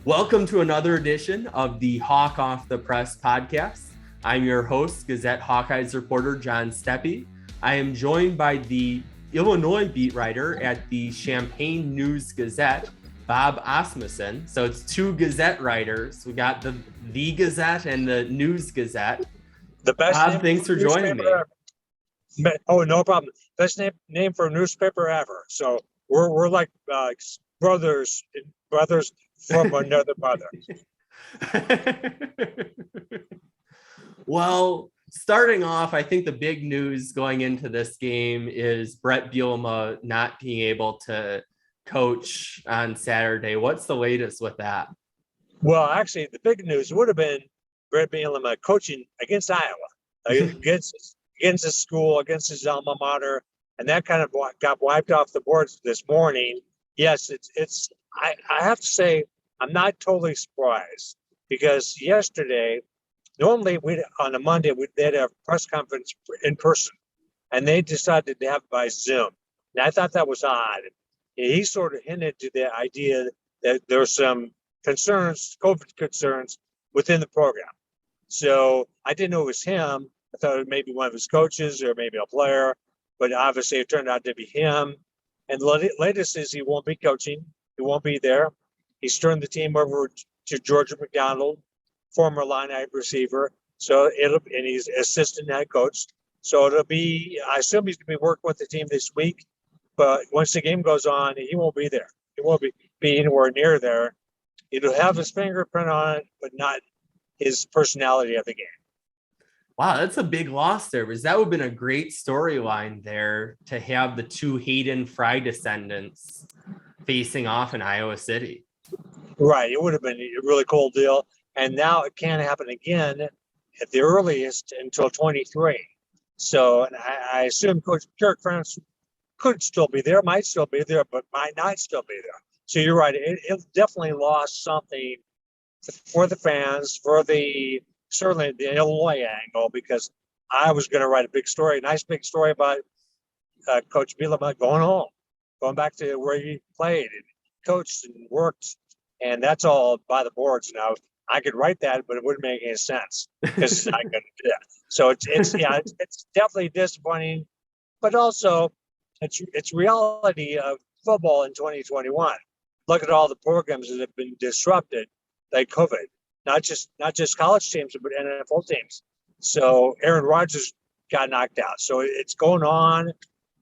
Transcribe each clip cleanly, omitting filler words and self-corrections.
Welcome to another edition of the Hawk Off the Press podcast. I'm your host, Gazette Hawkeyes reporter John Steppe. I am joined by the Illinois beat writer at the Champaign News-Gazette, Bob Asmussen. So it's two Gazette writers. We got the Gazette and the News-Gazette. The best Bob, thanks for joining me. Ever. Oh, no problem. Best name for a newspaper ever. So we're like brothers from another mother. Well, starting off, I think the big news going into this game is Bret Bielema not being able to coach on Saturday. What's the latest with that? Well, actually, the big news would have been Bret Bielema coaching against Iowa, against his school, against his alma mater, and that kind of got wiped off the boards this morning. Yes, it's. I have to say, I'm not totally surprised because yesterday, normally on a Monday they'd have a press conference in person, and they decided to have it by Zoom. And I thought that was odd. He sort of hinted to the idea that there's some concerns, COVID concerns within the program. So I didn't know it was him. I thought it was maybe one of his coaches or maybe a player, but obviously it turned out to be him. And the latest is he won't be coaching. He won't be there. He's turned the team over to Georgia McDonald, former line-out receiver. So and he's assistant head coach. So it'll be, I assume he's going to be working with the team this week. But once the game goes on, he won't be there. He won't be anywhere near there. It'll have his fingerprint on it, but not his personality of the game. Wow, that's a big loss there, because that would have been a great storyline there to have the two Hayden Fry descendants facing off in Iowa City. Right. It would have been a really cool deal. And now it can't happen again at the earliest until 23. So and I assume Coach Kirk France could still be there, might still be there, but might not still be there. So you're right. It definitely lost something for the fans, certainly the Illinois angle, because I was going to write a nice big story about Coach Bielema going back to where he played and coached and worked, and that's all by the boards now. I could write that, but it wouldn't make any sense because I couldn't do that. So it's definitely disappointing, but also it's reality of football in 2021. Look at all the programs that have been disrupted by COVID. Not just college teams, but NFL teams. So Aaron Rodgers got knocked out. So it's going on,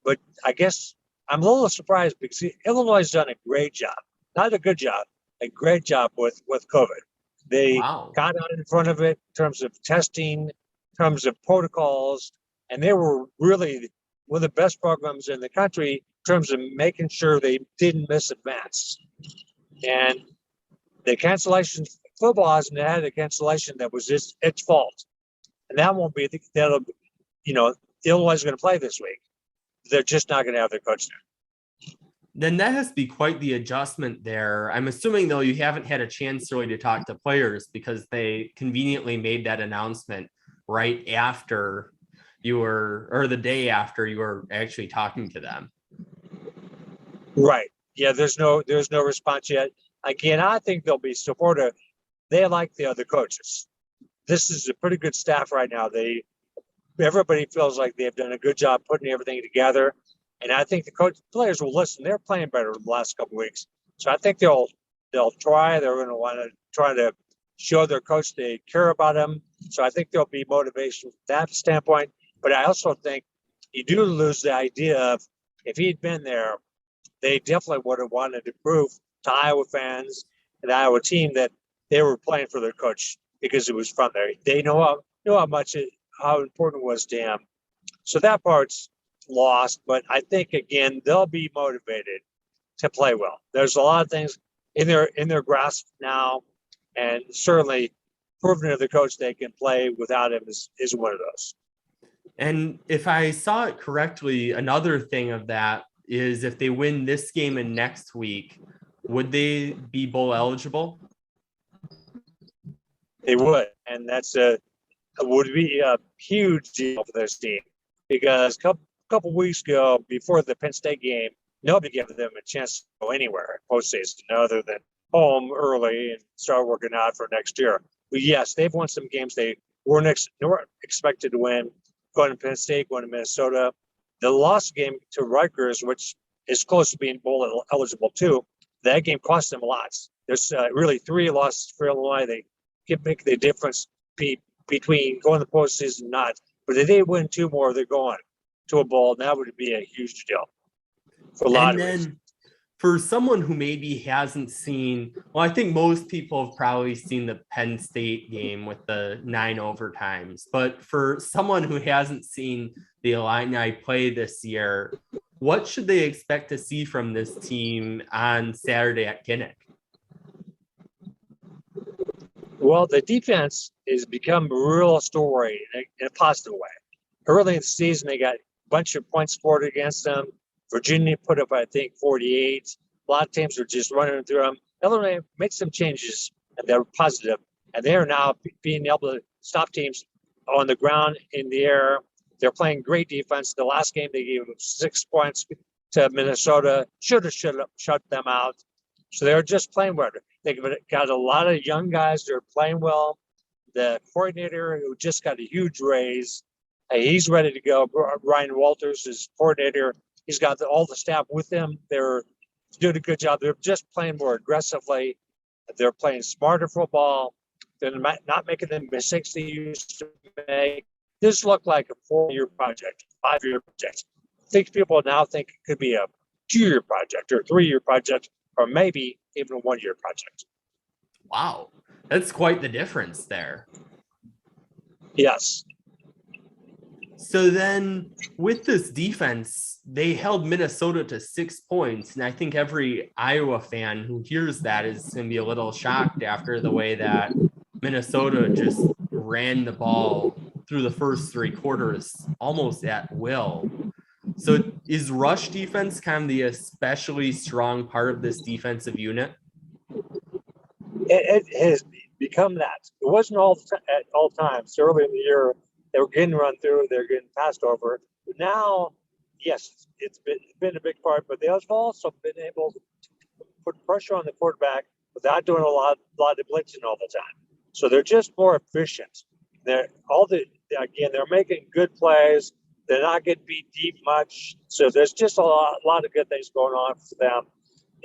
but I guess I'm a little surprised because Illinois has done a great job, not a good job, a great job with COVID. They got out in front of it in terms of testing, in terms of protocols, and they were really one of the best programs in the country in terms of making sure they didn't miss advance. And the cancellation, football hasn't had a cancellation that was its fault. And that won't be, Illinois is going to play this week. They're just not going to have their coach there. Then that has to be quite the adjustment there. I'm assuming, though, you haven't had a chance really to talk to players because they conveniently made that announcement right after the day after you were actually talking to them. Right. Yeah, there's no response yet. Again, I think they'll be supportive. They like the other coaches. This is a pretty good staff right now. Everybody feels like they've done a good job putting everything together. And I think the players will listen. They're playing better the last couple of weeks. So I think they'll try. They're going to want to try to show their coach they care about him. So I think there'll be motivation from that standpoint. But I also think you do lose the idea of if he'd been there, they definitely would have wanted to prove to Iowa fans and the Iowa team that they were playing for their coach because it was from there. They know how important it was to him. So that part's lost, but I think again they'll be motivated to play well. There's a lot of things in their grasp now, and certainly proving to the coach they can play without him is one of those. And if I saw it correctly, another thing of that is if they win this game and next week, would they be bowl eligible? They would, and would be a huge deal for this team because a couple weeks ago, before the Penn State game, nobody gave them a chance to go anywhere in postseason other than home early and start working out for next year. But yes, they've won some games they weren't expected to win. Going to Penn State, going to Minnesota. The lost game to Rutgers, which is close to being bowl eligible too, that game cost them lots. There's really 3 losses for Illinois. They can make the difference between going to the postseason and not. But if they win 2 more, they're going to a bowl, and that would be a huge deal for a lot of reasons. For someone who maybe hasn't seen, well, I think most people have probably seen the Penn State game with the 9 overtimes, but for someone who hasn't seen the Illini play this year, what should they expect to see from this team on Saturday at Kinnick? Well, the defense has become a real story in a positive way. Early in the season, they got a bunch of points scored against them. Virginia put up, I think, 48. A lot of teams were just running through them. Illinois made some changes, and they're positive. And they are now being able to stop teams on the ground, in the air. They're playing great defense. The last game, they gave 6 points to Minnesota. Should have shut them out. So they're just playing well. They've got a lot of young guys that are playing well. The coordinator who just got a huge raise, he's ready to go. Ryan Walters is coordinator. He's got all the staff with him. They're doing a good job. They're just playing more aggressively. They're playing smarter football. They're not making the mistakes they used to make. This looked like a 4-year project, 5-year project. I think people now think it could be a 2-year project or a 3-year project, or maybe even a 1-year project. Wow, that's quite the difference there. Yes. So then with this defense, they held Minnesota to 6 points. And I think every Iowa fan who hears that is going to be a little shocked after the way that Minnesota just ran the ball through the first 3 quarters almost at will. So is rush defense kind of the especially strong part of this defensive unit? It has become that. It wasn't at all times. Early in the year, they were getting run through, they're getting passed over. But now, yes, it's been a big part, but they've also been able to put pressure on the quarterback without doing a lot of blitzing all the time. So they're just more efficient. They're making good plays. They're not getting beat deep much. So there's just a lot of good things going on for them.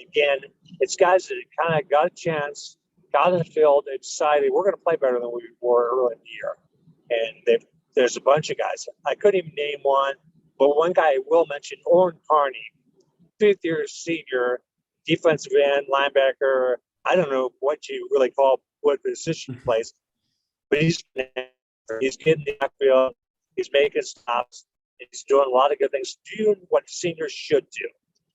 Again, it's guys that kind of got a chance, got in the field, and decided we're going to play better than we were early in the year. And there's a bunch of guys. I couldn't even name one, but one guy I will mention, Oren Carney, 5th-year senior, defensive end, linebacker. I don't know what you really call what position he plays, but he's getting the backfield. He's making stops. He's doing a lot of good things, doing what seniors should do,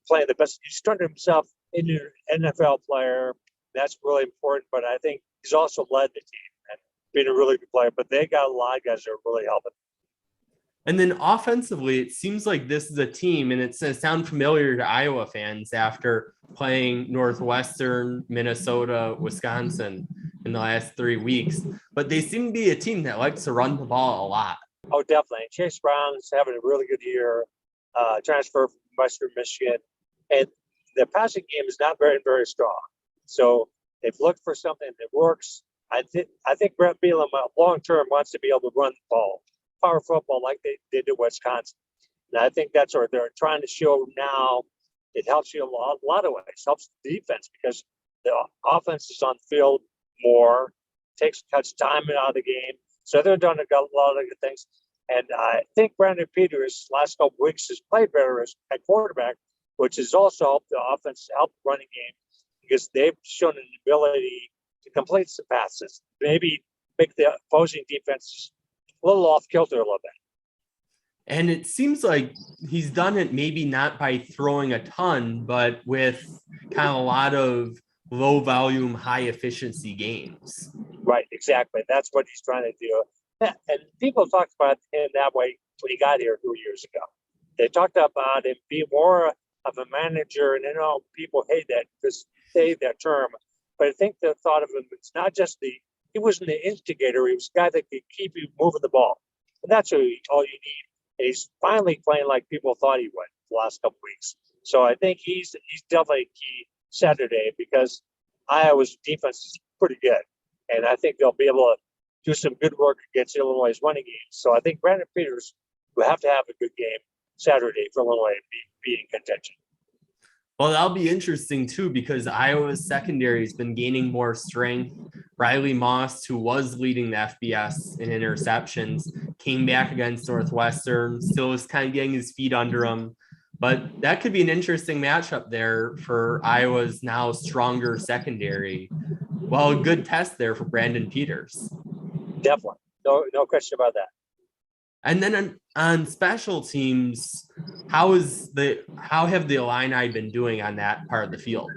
playing the best. He's turned himself into an NFL player. That's really important, but I think he's also led the team and been a really good player. But they got a lot of guys that are really helping. And then offensively, it seems like this is a team, and it's going to sound familiar to Iowa fans after playing Northwestern, Minnesota, Wisconsin in the last 3 weeks. But they seem to be a team that likes to run the ball a lot. Oh, definitely. Chase Brown's having a really good year, transfer from Western Michigan. And the passing game is not very, very strong. So they've looked for something that works. I think Bret Bielema long-term wants to be able to run the ball, power football like they did at Wisconsin. And I think that's what they're trying to show now. It helps you a lot of ways. It helps the defense because the offense is on the field more, cuts time out of the game. So they're done a lot of good things. And I think Brandon Peters last couple of weeks has played better at quarterback, which has also helped the offense, help the running game, because they've shown an ability to complete some passes, maybe make the opposing defenses a little off kilter a little bit. And it seems like he's done it maybe not by throwing a ton, but with kind of a lot of low volume, high efficiency games. Right, exactly. That's what he's trying to do. Yeah, and people talked about him that way when he got here 2 years ago. They talked about him being more of a manager, and people hate that term. But I think the thought of him, it's not just he wasn't the instigator. He was a guy that could keep you moving the ball. And that's all you need. And he's finally playing like people thought he would the last couple of weeks. So I think he's definitely key Saturday because Iowa's defense is pretty good, and I think they'll be able to do some good work against Illinois' running game. So I think Brandon Peters will have to have a good game Saturday for Illinois and be in contention. Well, that'll be interesting too, because Iowa's secondary has been gaining more strength. Riley Moss, who was leading the FBS in interceptions, came back against Northwestern, still is kind of getting his feet under him. But that could be an interesting matchup there for Iowa's now stronger secondary. Well, a good test there for Brandon Peters. Definitely. No question about that. And then on special teams, how have the Illini been doing on that part of the field?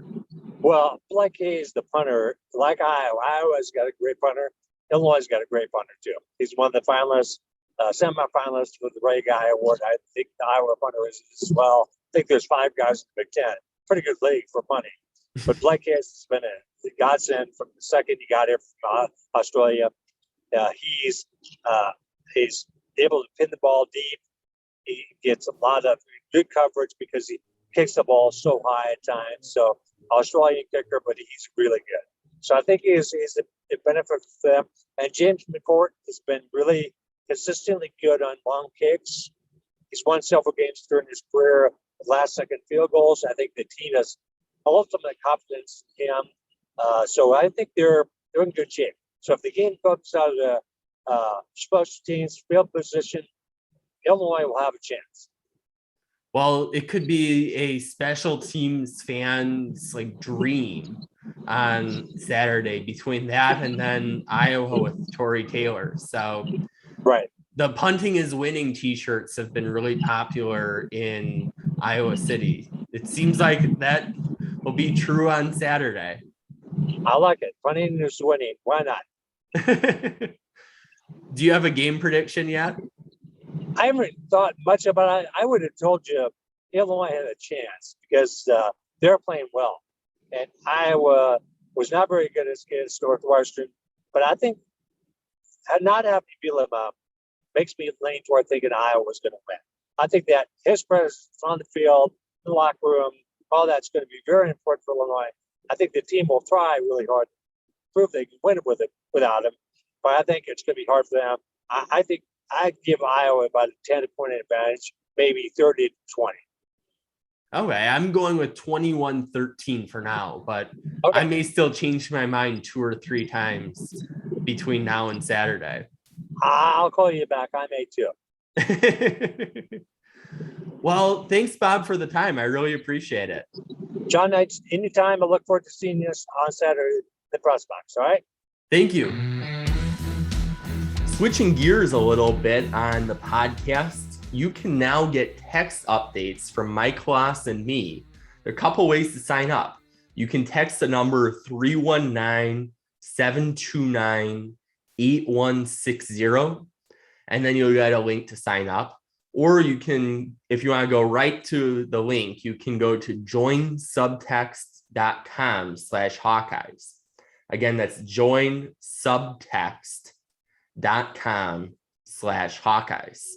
Well, Blake Hayes, the punter, like Iowa's got a great punter. Illinois' got a great punter too. He's one of the finalists, semifinalists for the Ray Guy Award. I think the Iowa punter is as well. I think there's 5 guys in the Big Ten. Pretty good league for punting. But Blake Hayes has been a godsend from the second he got here from Australia. He's able to pin the ball deep. He gets a lot of good coverage because he kicks the ball so high at times. So Australian kicker, but he's really good. So I think he's a benefit for them. And James McCourt has been really consistently good on long kicks. He's won several games during his career, last-second field goals. I think the team has ultimate confidence in him. So I think they're in good shape. So if the game comes out of the special teams field position, Illinois will have a chance. Well, it could be a special teams fans dream on Saturday between that and then Iowa with Torrey Taylor. So right. The punting is winning t-shirts have been really popular in Iowa City. It seems like that will be true on Saturday. I like it. Punting is winning. Why not? Do you have a game prediction yet? I haven't thought much about it. I would have told you Illinois had a chance because they're playing well. And Iowa was not very good against Northwestern. But I think not having Bielema makes me lean toward thinking Iowa was going to win. I think that his presence on the field, in the locker room, all that's going to be very important for Illinois. I think the team will try really hard to prove they can win it without him. But I think it's going to be hard for them. I think I'd give Iowa about a 10-point advantage, maybe 30-20. Okay, I'm going with 21-13 for now, but okay. I may still change my mind 2 or 3 times between now and Saturday. I'll call you back. I may too. Well, thanks, Bob, for the time. I really appreciate it. John, anytime. I look forward to seeing you on Saturday in the press box. All right? Thank you. Switching gears a little bit on the podcast, you can now get text updates from Mike Loss and me. There are a couple ways to sign up. You can text the number 319-729-8160, and then you'll get a link to sign up. Or you can, if you want to go right to the link, you can go to joinsubtext.com/Hawkeyes. Again, that's joinsubtext.com/Hawkeyes.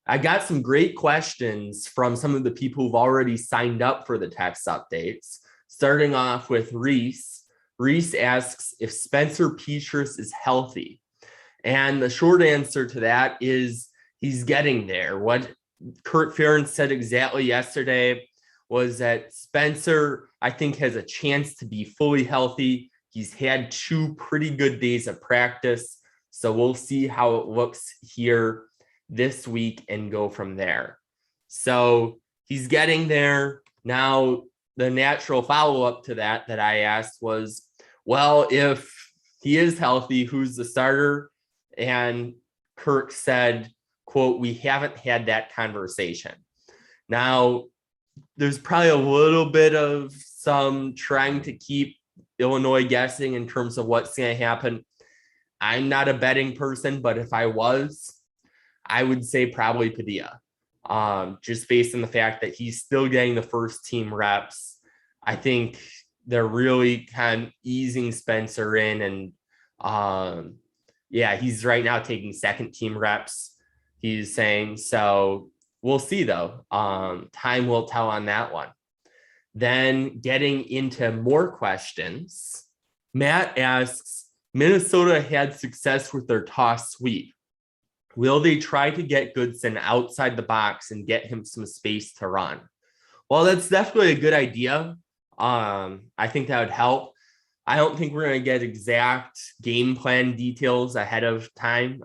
I got some great questions from some of the people who've already signed up for the text updates. Starting off with Reese. Reese asks if Spencer Petras is healthy. And the short answer to that is he's getting there. What Kurt Ferentz said exactly yesterday was that Spencer, I think, has a chance to be fully healthy. He's had 2 pretty good days of practice. So we'll see how it looks here this week and go from there. So he's getting there. Now, the natural follow-up to that I asked was, well, if he is healthy, who's the starter? And Kirk said, quote, we haven't had that conversation. Now, there's probably a little bit of some trying to keep Illinois guessing in terms of what's going to happen. I'm not a betting person, but if I was, I would say probably Padilla, just based on the fact that he's still getting the first team reps. I think they're really kind of easing Spencer in, and he's right now taking second team reps, he's saying. So we'll see, though. Time will tell on that one. Then getting into more questions, Matt asks, Minnesota had success with their toss sweep. Will they try to get Goodson outside the box and get him some space to run? Well, that's definitely a good idea. I think that would help. I don't think we're going to get exact game plan details ahead of time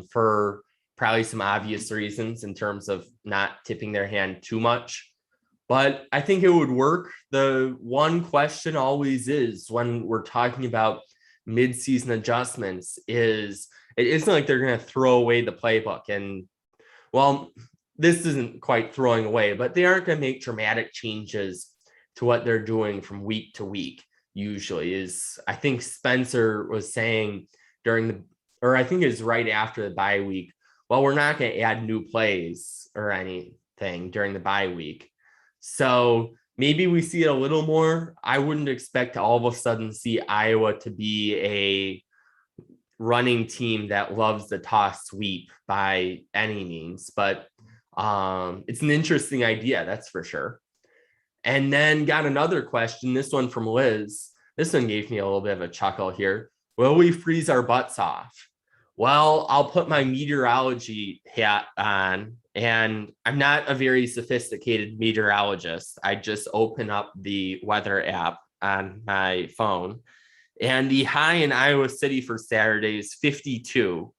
for probably some obvious reasons in terms of not tipping their hand too much. But I think it would work. The one question always is when we're talking about mid-season adjustments is it isn't like they're going to throw away the playbook. And well, this isn't quite throwing away, but they aren't going to make dramatic changes to what they're doing from week to week. Usually is, I think Spencer was saying I think it was right after the bye week. Well, we're not going to add new plays or anything during the bye week. So maybe we see it a little more. I wouldn't expect to all of a sudden see Iowa to be a running team that loves the toss sweep by any means, but it's an interesting idea, that's for sure. And then got another question, this one from Liz. This one gave me a little bit of a chuckle here. Will we freeze our butts off? Well, I'll put my meteorology hat on, and I'm not a very sophisticated meteorologist. I just open up the weather app on my phone, and the high in Iowa City for Saturday is 52,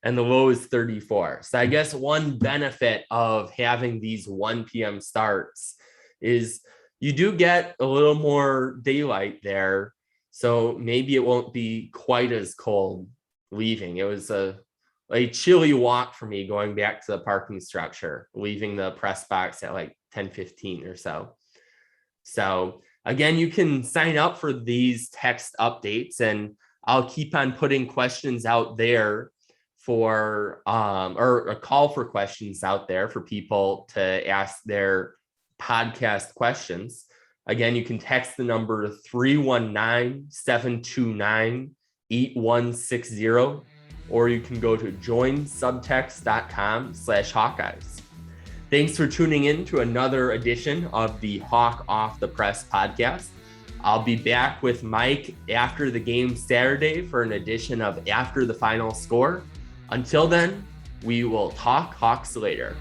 and the low is 34. So I guess one benefit of having these 1 p.m. starts is you do get a little more daylight there. So maybe it won't be quite as cold leaving. It was a chilly walk for me going back to the parking structure, leaving the press box at like 10:15 or so. So again, you can sign up for these text updates, and I'll keep on putting questions out there for or a call for questions out there for people to ask their podcast questions. Again, you can text the number 319-729-8160, or you can go to joinsubtext.com/Hawkeyes. Thanks for tuning in to another edition of the Hawk Off the Press podcast. I'll be back with Mike after the game Saturday for an edition of After the Final Score. Until then, we will talk Hawks later.